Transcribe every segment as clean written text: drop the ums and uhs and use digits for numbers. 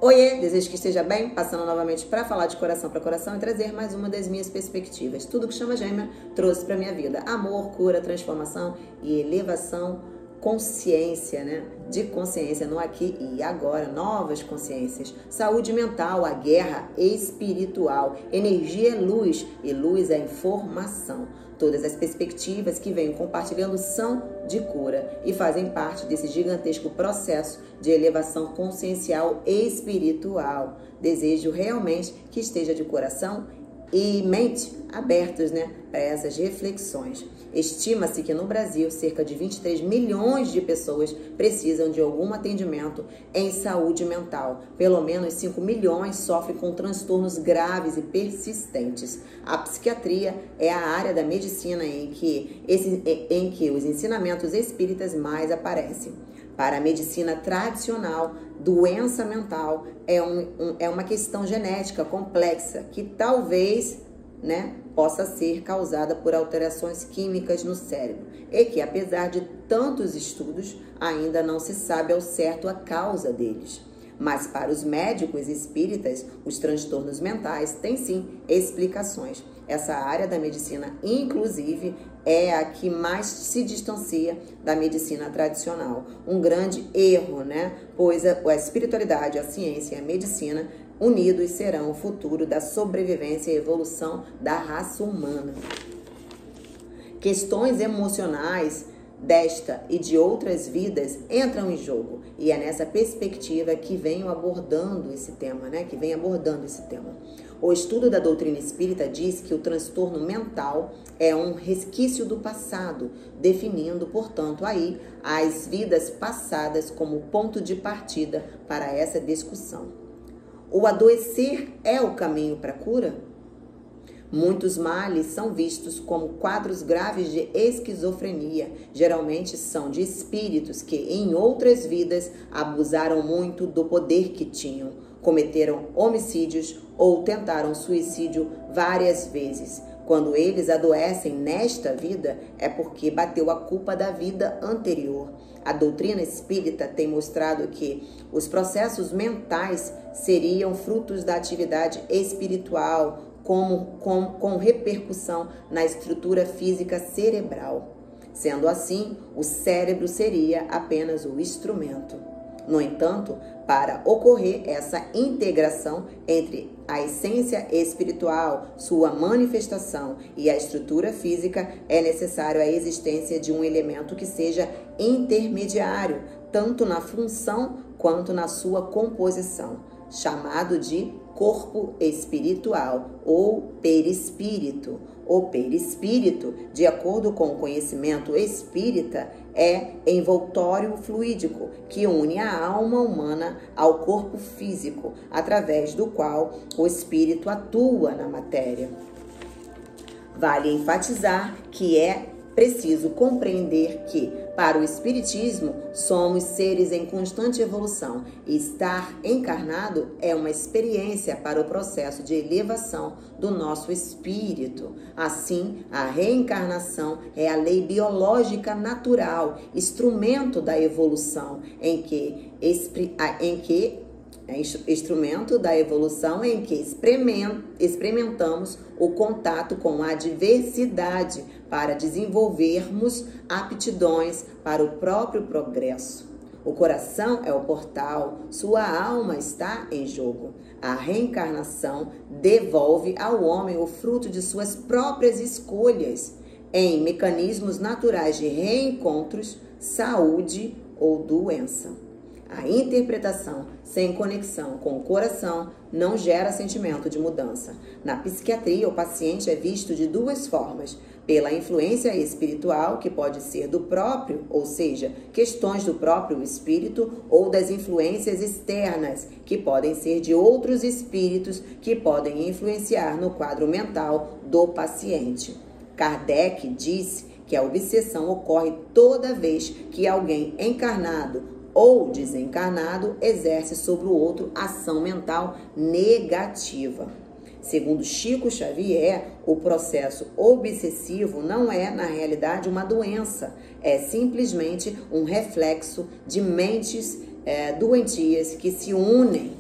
Oiê, desejo que esteja bem, passando novamente para falar de coração para coração e trazer mais uma das minhas perspectivas. Tudo que chama gêmea trouxe para minha vida amor, cura, transformação e elevação, consciência, né? De consciência no aqui e agora, novas consciências, saúde mental, a guerra espiritual, energia é luz e luz é informação. Todas as perspectivas que venho compartilhando são de cura e fazem parte desse gigantesco processo de elevação consciencial e espiritual. Desejo realmente que esteja de coração e mente abertos, né, para essas reflexões. Estima-se que no Brasil, cerca de 23 milhões de pessoas precisam de algum atendimento em saúde mental. Pelo menos 5 milhões sofrem com transtornos graves e persistentes. A psiquiatria é a área da medicina em que os ensinamentos espíritas mais aparecem. Para a medicina tradicional, doença mental é uma questão genética complexa que talvez, né, possa ser causada por alterações químicas no cérebro e que, apesar de tantos estudos, ainda não se sabe ao certo a causa deles. Mas para os médicos espíritas, os transtornos mentais têm sim explicações. Essa área da medicina, inclusive, é a que mais se distancia da medicina tradicional. Um grande erro, né? Pois a espiritualidade, a ciência e a medicina unidos serão o futuro da sobrevivência e evolução da raça humana. Questões emocionais desta e de outras vidas entram em jogo. E é nessa perspectiva que venho abordando esse tema, né? O estudo da doutrina espírita diz que o transtorno mental é um resquício do passado, definindo, portanto, aí as vidas passadas como ponto de partida para essa discussão. O adoecer é o caminho para a cura? Muitos males são vistos como quadros graves de esquizofrenia. Geralmente são de espíritos que, em outras vidas, abusaram muito do poder que tinham, cometeram homicídios ou tentaram suicídio várias vezes. Quando eles adoecem nesta vida, é porque bateu a culpa da vida anterior. A doutrina espírita tem mostrado que os processos mentais seriam frutos da atividade espiritual, com repercussão na estrutura física cerebral. Sendo assim, o cérebro seria apenas o instrumento. No entanto, para ocorrer essa integração entre a essência espiritual, sua manifestação e a estrutura física, é necessário a existência de um elemento que seja intermediário, tanto na função quanto na sua composição, chamado de corpo espiritual ou perispírito. O perispírito, de acordo com o conhecimento espírita, é envoltório fluídico que une a alma humana ao corpo físico, através do qual o espírito atua na matéria. Vale enfatizar que é preciso compreender que, para o Espiritismo, somos seres em constante evolução e estar encarnado é uma experiência para o processo de elevação do nosso espírito. Assim, a reencarnação é a lei biológica natural, instrumento da evolução, experimentamos o contato com a diversidade para desenvolvermos aptidões para o próprio progresso. O coração é o portal, sua alma está em jogo. A reencarnação devolve ao homem o fruto de suas próprias escolhas em mecanismos naturais de reencontros, saúde ou doença. A interpretação sem conexão com o coração não gera sentimento de mudança. Na psiquiatria, o paciente é visto de duas formas: pela influência espiritual, que pode ser do próprio, ou seja, questões do próprio espírito, ou das influências externas, que podem ser de outros espíritos que podem influenciar no quadro mental do paciente. Kardec disse que a obsessão ocorre toda vez que alguém encarnado ou desencarnado exerce sobre o outro ação mental negativa. Segundo Chico Xavier, o processo obsessivo não é, na realidade, uma doença, é simplesmente um reflexo de mentes doentias que se unem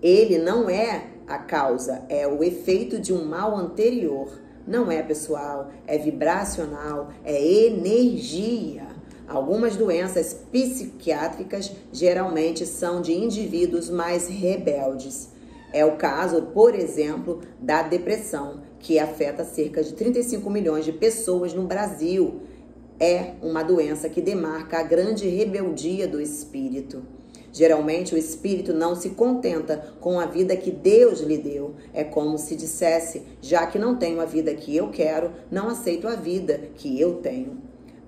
Ele não é a causa, é o efeito de um mal anterior. Não é pessoal, é vibracional, é energia. Algumas doenças psiquiátricas geralmente são de indivíduos mais rebeldes. É o caso, por exemplo, da depressão, que afeta cerca de 35 milhões de pessoas no Brasil. É uma doença que demarca a grande rebeldia do espírito. Geralmente o espírito não se contenta com a vida que Deus lhe deu. É como se dissesse, já que não tenho a vida que eu quero, não aceito a vida que eu tenho.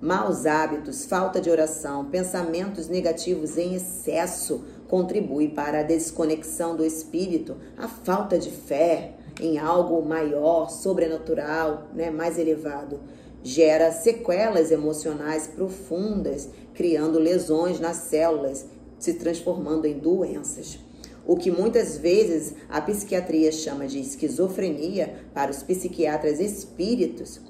Maus hábitos, falta de oração, pensamentos negativos em excesso contribuem para a desconexão do espírito, a falta de fé em algo maior, sobrenatural, mais elevado. Gera sequelas emocionais profundas, criando lesões nas células, se transformando em doenças. O que muitas vezes a psiquiatria chama de esquizofrenia, para os psiquiatras espíritas,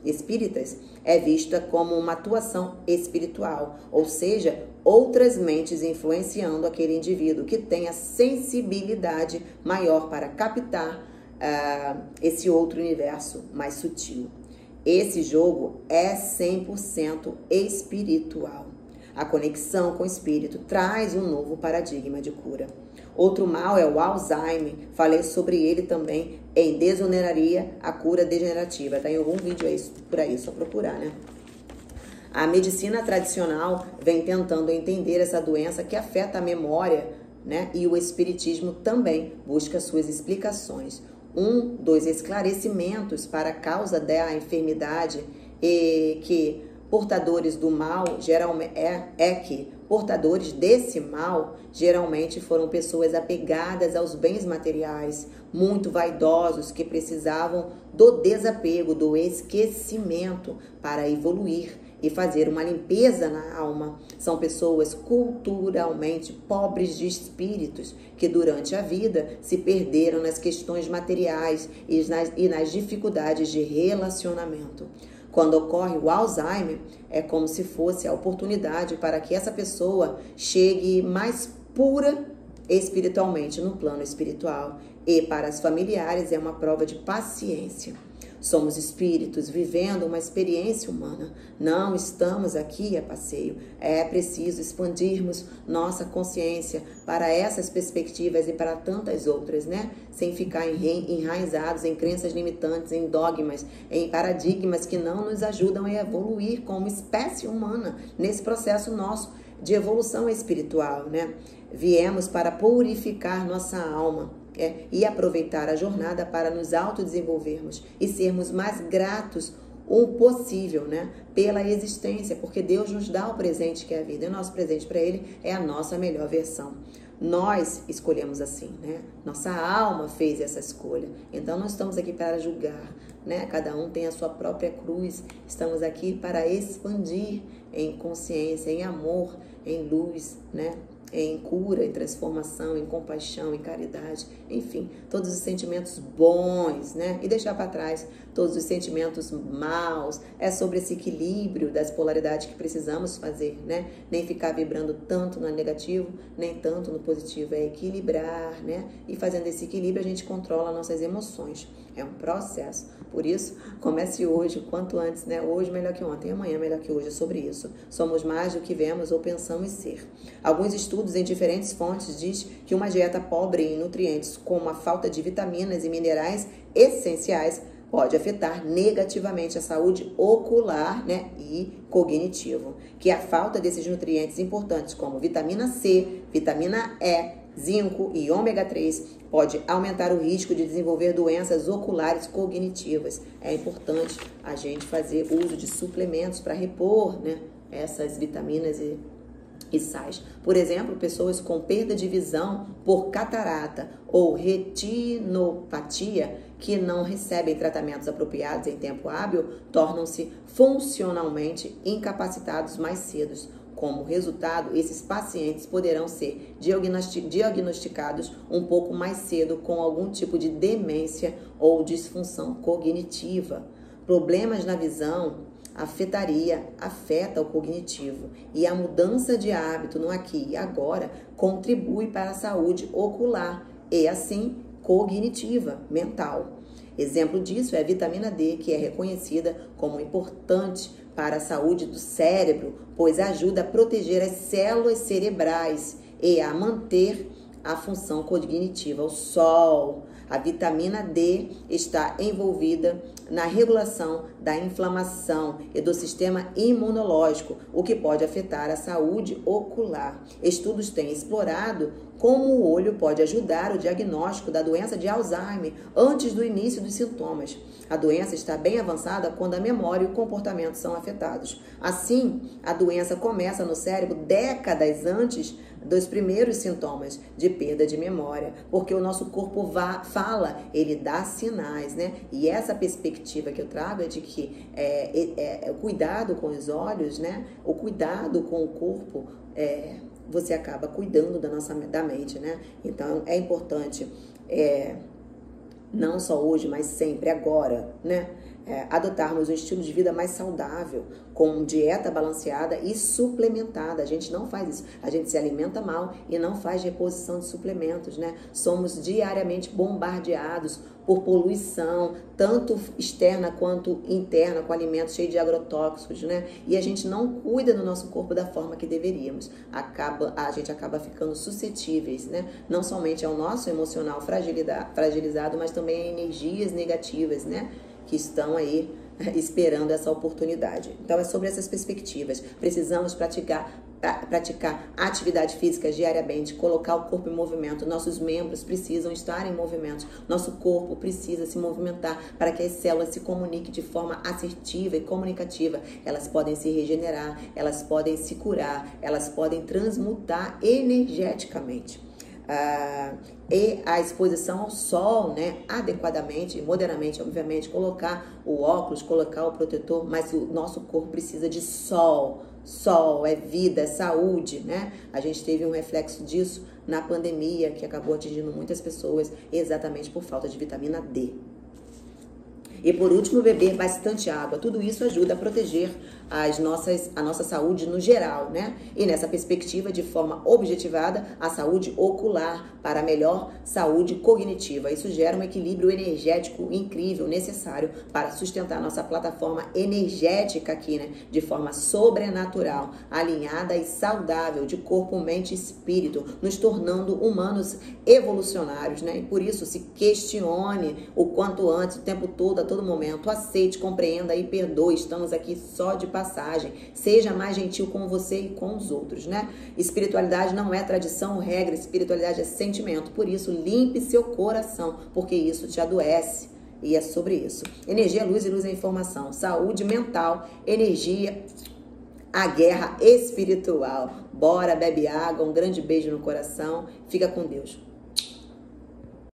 é vista como uma atuação espiritual, ou seja, outras mentes influenciando aquele indivíduo que tem a sensibilidade maior para captar esse outro universo mais sutil. Esse jogo é 100% espiritual. A conexão com o espírito traz um novo paradigma de cura. Outro mal é o Alzheimer. Falei sobre ele também em Desoneraria, a cura degenerativa. Tem algum vídeo aí por aí, só procurar, né? A medicina tradicional vem tentando entender essa doença que afeta a memória, e o espiritismo também busca suas explicações. Um dos esclarecimentos para a causa da enfermidade que portadores do mal geralmente que portadores desse mal geralmente foram pessoas apegadas aos bens materiais, muito vaidosos, que precisavam do desapego, do esquecimento para evoluir e fazer uma limpeza na alma. São pessoas culturalmente pobres de espíritos que durante a vida se perderam nas questões materiais e nas dificuldades de relacionamento. Quando ocorre o Alzheimer, é como se fosse a oportunidade para que essa pessoa chegue mais pura espiritualmente no plano espiritual. E para os familiares é uma prova de paciência. Somos espíritos vivendo uma experiência humana. Não estamos aqui a passeio. É preciso expandirmos nossa consciência para essas perspectivas e para tantas outras, Sem ficar enraizados em crenças limitantes, em dogmas, em paradigmas que não nos ajudam a evoluir como espécie humana nesse processo nosso de evolução espiritual, Viemos para purificar nossa alma. E aproveitar a jornada para nos autodesenvolvermos e sermos mais gratos o possível, pela existência, porque Deus nos dá o presente que é a vida, e o nosso presente para Ele é a nossa melhor versão. Nós escolhemos assim, Nossa alma fez essa escolha, então não estamos aqui para julgar, Cada um tem a sua própria cruz, estamos aqui para expandir em consciência, em amor, em luz, em cura, em transformação, em compaixão, em caridade, enfim, todos os sentimentos bons, e deixar para trás todos os sentimentos maus. É sobre esse equilíbrio das polaridades que precisamos fazer, Nem ficar vibrando tanto no negativo, nem tanto no positivo, é equilibrar, E fazendo esse equilíbrio a gente controla nossas emoções. É um processo. Por isso, comece hoje, quanto antes, Hoje melhor que ontem, amanhã melhor que hoje, é sobre isso. Somos mais do que vemos ou pensamos ser. Alguns estudos em diferentes fontes diz que uma dieta pobre em nutrientes, como a falta de vitaminas e minerais essenciais, pode afetar negativamente a saúde ocular, e cognitivo. Que a falta desses nutrientes importantes, como vitamina C, vitamina E, zinco e ômega 3, pode aumentar o risco de desenvolver doenças oculares cognitivas. É importante a gente fazer uso de suplementos para repor, essas vitaminas e sais. Por exemplo, pessoas com perda de visão por catarata ou retinopatia que não recebem tratamentos apropriados em tempo hábil tornam-se funcionalmente incapacitados mais cedo. Como resultado, esses pacientes poderão ser diagnosticados um pouco mais cedo com algum tipo de demência ou disfunção cognitiva. Problemas na visão afeta o cognitivo, e a mudança de hábito no aqui e agora contribui para a saúde ocular e assim cognitiva, mental. Exemplo disso é a vitamina D, que é reconhecida como importante para a saúde do cérebro, pois ajuda a proteger as células cerebrais e a manter a função cognitiva. O sol, a vitamina D está envolvida na regulação da inflamação e do sistema imunológico, o que pode afetar a saúde ocular. Estudos têm explorado como o olho pode ajudar o diagnóstico da doença de Alzheimer antes do início dos sintomas. A doença está bem avançada quando a memória e o comportamento são afetados. Assim, a doença começa no cérebro décadas antes dos primeiros sintomas de perda de memória, porque o nosso corpo fala, ele dá sinais, né? E essa perspectiva que eu trago é de que o cuidado com os olhos, né? O cuidado com o corpo, você acaba cuidando da mente, né? Então, é importante, não só hoje, mas sempre, agora, né? Adotarmos um estilo de vida mais saudável, com dieta balanceada e suplementada. A gente não faz isso. A gente se alimenta mal e não faz reposição de suplementos, né? Somos diariamente bombardeados por poluição, tanto externa quanto interna, com alimentos cheios de agrotóxicos, né? E a gente não cuida do nosso corpo da forma que deveríamos. A gente acaba ficando suscetíveis, né? Não somente ao nosso emocional fragilizado, mas também a energias negativas, né? Que estão aí esperando essa oportunidade. Então, é sobre essas perspectivas. Precisamos praticar atividade física diariamente, colocar o corpo em movimento. Nossos membros precisam estar em movimento. Nosso corpo precisa se movimentar para que as células se comuniquem de forma assertiva e comunicativa. Elas podem se regenerar, elas podem se curar, elas podem transmutar energeticamente. E a exposição ao sol, né, adequadamente, moderadamente, obviamente, colocar o óculos, colocar o protetor, mas o nosso corpo precisa de sol. Sol é vida, é saúde, né? A gente teve um reflexo disso na pandemia, que acabou atingindo muitas pessoas exatamente por falta de vitamina D. E por último, beber bastante água. Tudo isso ajuda a proteger a nossa saúde no geral, né? E nessa perspectiva, de forma objetivada, a saúde ocular para melhor saúde cognitiva. Isso gera um equilíbrio energético incrível, necessário para sustentar nossa plataforma energética aqui, né? De forma sobrenatural, alinhada e saudável de corpo, mente e espírito, nos tornando humanos evolucionários, né? E por isso, se questione o quanto antes, o tempo todo, a todo momento. Aceite, compreenda e perdoe. Estamos aqui só de passagem. Seja mais gentil com você e com os outros, né? Espiritualidade não é tradição ou regra. Espiritualidade é sentimento. Por isso, limpe seu coração, porque isso te adoece. E é sobre isso. Energia é luz e luz é informação. Saúde mental, energia, a guerra espiritual. Bora, bebe água. Um grande beijo no coração. Fica com Deus.